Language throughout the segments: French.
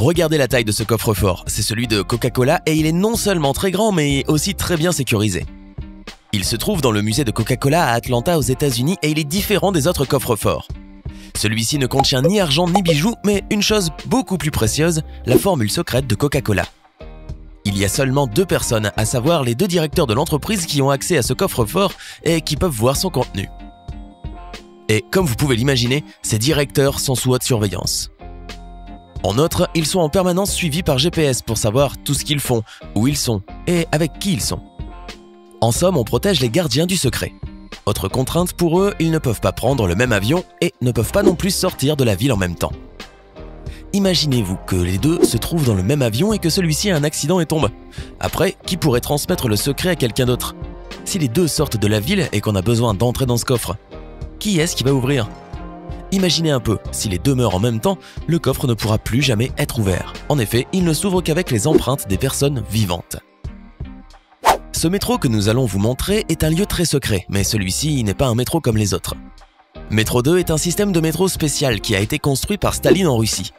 Regardez la taille de ce coffre-fort, c'est celui de Coca-Cola et il est non seulement très grand mais aussi très bien sécurisé. Il se trouve dans le musée de Coca-Cola à Atlanta aux États-Unis et il est différent des autres coffres-forts. Celui-ci ne contient ni argent ni bijoux, mais une chose beaucoup plus précieuse, la formule secrète de Coca-Cola. Il y a seulement 2 personnes, à savoir les 2 directeurs de l'entreprise qui ont accès à ce coffre-fort et qui peuvent voir son contenu. Et comme vous pouvez l'imaginer, ces directeurs sont sous haute surveillance. En outre, ils sont en permanence suivis par GPS pour savoir tout ce qu'ils font, où ils sont et avec qui ils sont. En somme, on protège les gardiens du secret. Autre contrainte pour eux, ils ne peuvent pas prendre le même avion et ne peuvent pas non plus sortir de la ville en même temps. Imaginez-vous que les 2 se trouvent dans le même avion et que celui-ci a un accident et tombe. Après, qui pourrait transmettre le secret à quelqu'un d'autre? Si les 2 sortent de la ville et qu'on a besoin d'entrer dans ce coffre, qui est-ce qui va ouvrir? Imaginez un peu, si les 2 meurent en même temps, le coffre ne pourra plus jamais être ouvert. En effet, il ne s'ouvre qu'avec les empreintes des personnes vivantes. Ce métro que nous allons vous montrer est un lieu très secret, mais celui-ci n'est pas un métro comme les autres. Métro 2 est un système de métro spécial qui a été construit par Staline en Russie.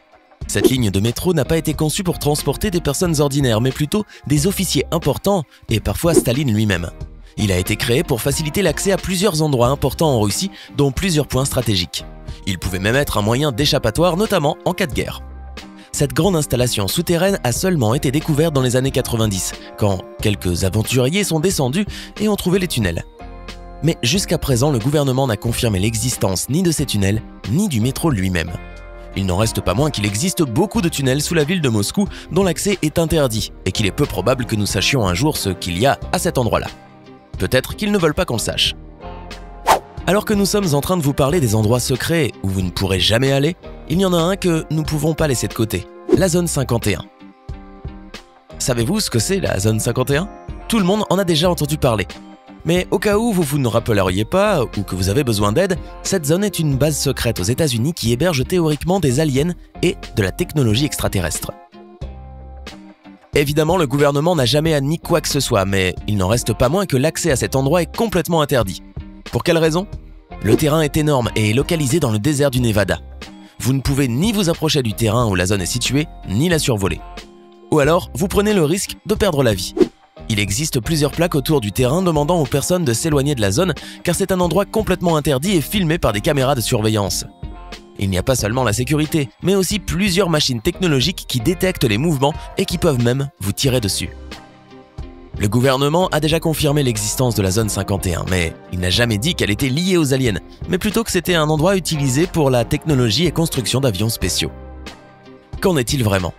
Cette ligne de métro n'a pas été conçue pour transporter des personnes ordinaires, mais plutôt des officiers importants et parfois Staline lui-même. Il a été créé pour faciliter l'accès à plusieurs endroits importants en Russie, dont plusieurs points stratégiques. Il pouvait même être un moyen d'échappatoire, notamment en cas de guerre. Cette grande installation souterraine a seulement été découverte dans les années 90, quand quelques aventuriers sont descendus et ont trouvé les tunnels. Mais jusqu'à présent, le gouvernement n'a confirmé l'existence ni de ces tunnels, ni du métro lui-même. Il n'en reste pas moins qu'il existe beaucoup de tunnels sous la ville de Moscou dont l'accès est interdit et qu'il est peu probable que nous sachions un jour ce qu'il y a à cet endroit-là. Peut-être qu'ils ne veulent pas qu'on le sache. Alors que nous sommes en train de vous parler des endroits secrets où vous ne pourrez jamais aller, il y en a un que nous ne pouvons pas laisser de côté, la zone 51. Savez-vous ce que c'est la zone 51? Tout le monde en a déjà entendu parler. Mais au cas où vous ne rappelleriez pas ou que vous avez besoin d'aide, cette zone est une base secrète aux États-Unis qui héberge théoriquement des aliens et de la technologie extraterrestre. Évidemment, le gouvernement n'a jamais admis quoi que ce soit, mais il n'en reste pas moins que l'accès à cet endroit est complètement interdit. Pour quelle raison? Le terrain est énorme et est localisé dans le désert du Nevada. Vous ne pouvez ni vous approcher du terrain où la zone est située, ni la survoler. Ou alors, vous prenez le risque de perdre la vie. Il existe plusieurs plaques autour du terrain demandant aux personnes de s'éloigner de la zone car c'est un endroit complètement interdit et filmé par des caméras de surveillance. Il n'y a pas seulement la sécurité, mais aussi plusieurs machines technologiques qui détectent les mouvements et qui peuvent même vous tirer dessus. Le gouvernement a déjà confirmé l'existence de la zone 51, mais il n'a jamais dit qu'elle était liée aux aliens, mais plutôt que c'était un endroit utilisé pour la technologie et construction d'avions spéciaux. Qu'en est-il vraiment?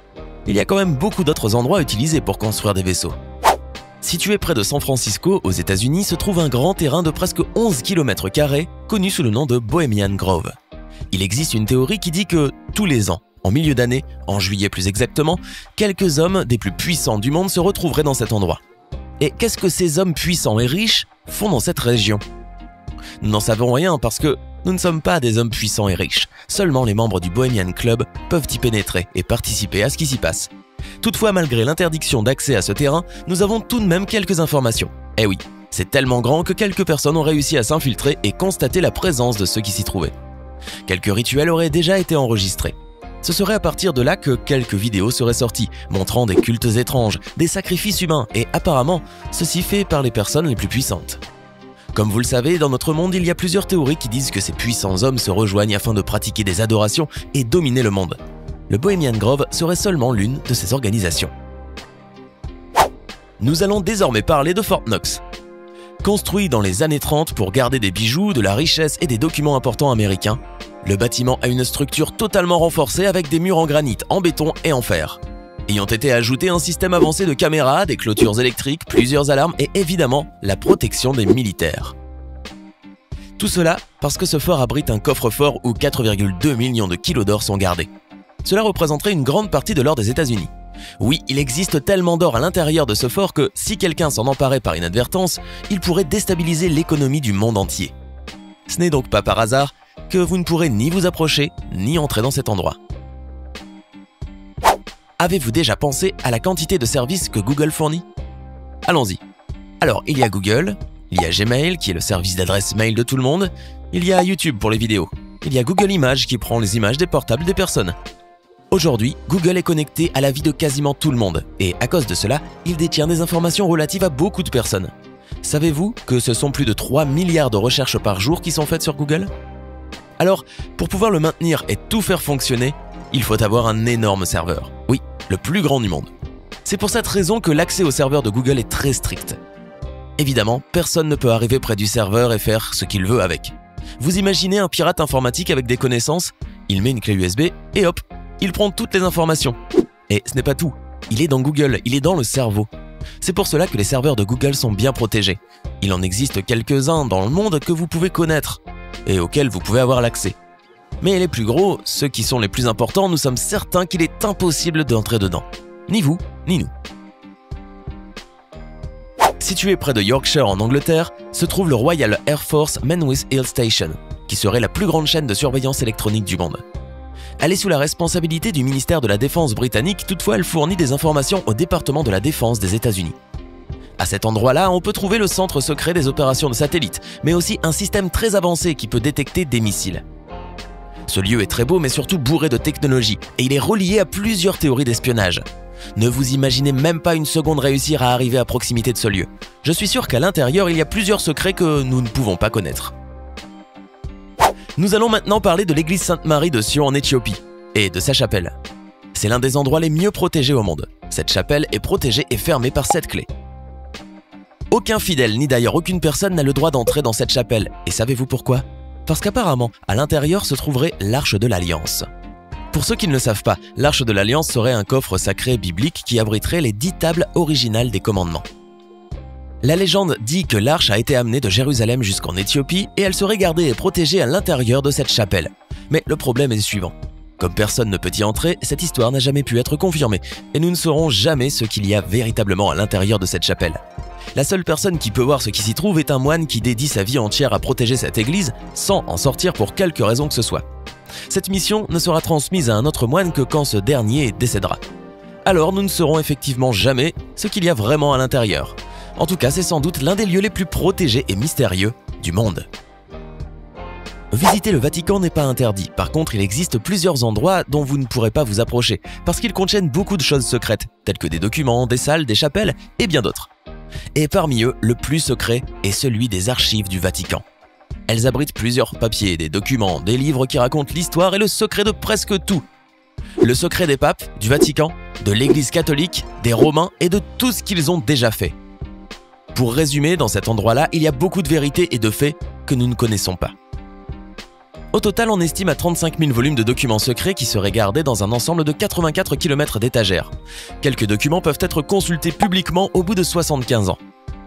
Il y a quand même beaucoup d'autres endroits utilisés pour construire des vaisseaux. Situé près de San Francisco, aux États-Unis, se trouve un grand terrain de presque 11 km², connu sous le nom de Bohemian Grove. Il existe une théorie qui dit que, tous les ans, en milieu d'année, en juillet plus exactement, quelques hommes des plus puissants du monde se retrouveraient dans cet endroit. Et qu'est-ce que ces hommes puissants et riches font dans cette région? Nous n'en savons rien parce que nous ne sommes pas des hommes puissants et riches. Seulement les membres du Bohemian Club peuvent y pénétrer et participer à ce qui s'y passe. Toutefois, malgré l'interdiction d'accès à ce terrain, nous avons tout de même quelques informations. Eh oui, c'est tellement grand que quelques personnes ont réussi à s'infiltrer et constater la présence de ceux qui s'y trouvaient. Quelques rituels auraient déjà été enregistrés. Ce serait à partir de là que quelques vidéos seraient sorties, montrant des cultes étranges, des sacrifices humains, et apparemment, ceci fait par les personnes les plus puissantes. Comme vous le savez, dans notre monde, il y a plusieurs théories qui disent que ces puissants hommes se rejoignent afin de pratiquer des adorations et dominer le monde. Le Bohemian Grove serait seulement l'une de ces organisations. Nous allons désormais parler de Fort Knox. Construit dans les années 30 pour garder des bijoux, de la richesse et des documents importants américains, le bâtiment a une structure totalement renforcée avec des murs en granit, en béton et en fer. Y ont été ajoutés un système avancé de caméras, des clôtures électriques, plusieurs alarmes et évidemment la protection des militaires. Tout cela parce que ce fort abrite un coffre-fort où 4,2 millions de kilos d'or sont gardés. Cela représenterait une grande partie de l'or des États-Unis. Oui, il existe tellement d'or à l'intérieur de ce fort que si quelqu'un s'en emparait par inadvertance, il pourrait déstabiliser l'économie du monde entier. Ce n'est donc pas par hasard que vous ne pourrez ni vous approcher, ni entrer dans cet endroit. Avez-vous déjà pensé à la quantité de services que Google fournit? Allons-y. Alors, il y a Google, il y a Gmail qui est le service d'adresse mail de tout le monde, il y a YouTube pour les vidéos, il y a Google Images qui prend les images des portables des personnes. Aujourd'hui, Google est connecté à la vie de quasiment tout le monde et à cause de cela, il détient des informations relatives à beaucoup de personnes. Savez-vous que ce sont plus de 3 milliards de recherches par jour qui sont faites sur Google? Alors, pour pouvoir le maintenir et tout faire fonctionner, il faut avoir un énorme serveur. Oui, le plus grand du monde. C'est pour cette raison que l'accès au serveur de Google est très strict. Évidemment, personne ne peut arriver près du serveur et faire ce qu'il veut avec. Vous imaginez un pirate informatique avec des connaissances, il met une clé USB et hop, il prend toutes les informations. Et ce n'est pas tout, il est dans Google, il est dans le cerveau. C'est pour cela que les serveurs de Google sont bien protégés. Il en existe quelques-uns dans le monde que vous pouvez connaître et auxquels vous pouvez avoir l'accès. Mais les plus gros, ceux qui sont les plus importants, nous sommes certains qu'il est impossible d'entrer dedans. Ni vous, ni nous. Situé près de Yorkshire en Angleterre, se trouve le Royal Air Force Manwith Hill Station, qui serait la plus grande chaîne de surveillance électronique du monde. Elle est sous la responsabilité du ministère de la Défense britannique, toutefois elle fournit des informations au département de la Défense des États-Unis. À cet endroit-là, on peut trouver le centre secret des opérations de satellites, mais aussi un système très avancé qui peut détecter des missiles. Ce lieu est très beau mais surtout bourré de technologie, et il est relié à plusieurs théories d'espionnage. Ne vous imaginez même pas une seconde réussir à arriver à proximité de ce lieu. Je suis sûr qu'à l'intérieur, il y a plusieurs secrets que nous ne pouvons pas connaître. Nous allons maintenant parler de l'église Sainte-Marie de Sion en Éthiopie et de sa chapelle. C'est l'un des endroits les mieux protégés au monde. Cette chapelle est protégée et fermée par 7 clés. Aucun fidèle, ni d'ailleurs aucune personne n'a le droit d'entrer dans cette chapelle. Et savez-vous pourquoi? Parce qu'apparemment, à l'intérieur se trouverait l'Arche de l'Alliance. Pour ceux qui ne le savent pas, l'Arche de l'Alliance serait un coffre sacré biblique qui abriterait les 10 tables originales des commandements. La légende dit que l'arche a été amenée de Jérusalem jusqu'en Éthiopie et elle serait gardée et protégée à l'intérieur de cette chapelle. Mais le problème est le suivant. Comme personne ne peut y entrer, cette histoire n'a jamais pu être confirmée et nous ne saurons jamais ce qu'il y a véritablement à l'intérieur de cette chapelle. La seule personne qui peut voir ce qui s'y trouve est un moine qui dédie sa vie entière à protéger cette église sans en sortir pour quelque raison que ce soit. Cette mission ne sera transmise à un autre moine que quand ce dernier décédera. Alors nous ne saurons effectivement jamais ce qu'il y a vraiment à l'intérieur. En tout cas, c'est sans doute l'un des lieux les plus protégés et mystérieux du monde. Visiter le Vatican n'est pas interdit. Par contre, il existe plusieurs endroits dont vous ne pourrez pas vous approcher parce qu'ils contiennent beaucoup de choses secrètes, telles que des documents, des salles, des chapelles et bien d'autres. Et parmi eux, le plus secret est celui des archives du Vatican. Elles abritent plusieurs papiers, des documents, des livres qui racontent l'histoire et le secret de presque tout. Le secret des papes, du Vatican, de l'Église catholique, des Romains et de tout ce qu'ils ont déjà fait. Pour résumer, dans cet endroit-là, il y a beaucoup de vérités et de faits que nous ne connaissons pas. Au total, on estime à 35 000 volumes de documents secrets qui seraient gardés dans un ensemble de 84 km d'étagères. Quelques documents peuvent être consultés publiquement au bout de 75 ans.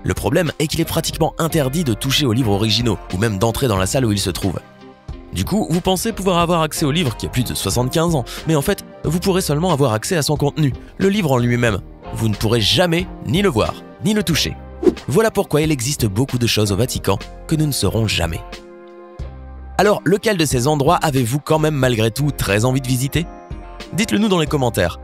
Le problème est qu'il est pratiquement interdit de toucher aux livres originaux ou même d'entrer dans la salle où ils se trouvent. Du coup, vous pensez pouvoir avoir accès au livre qui a plus de 75 ans, mais en fait, vous pourrez seulement avoir accès à son contenu, le livre en lui-même. Vous ne pourrez jamais ni le voir, ni le toucher. Voilà pourquoi il existe beaucoup de choses au Vatican que nous ne saurons jamais. Alors, lequel de ces endroits avez-vous quand même malgré tout très envie de visiter? Dites-le nous dans les commentaires.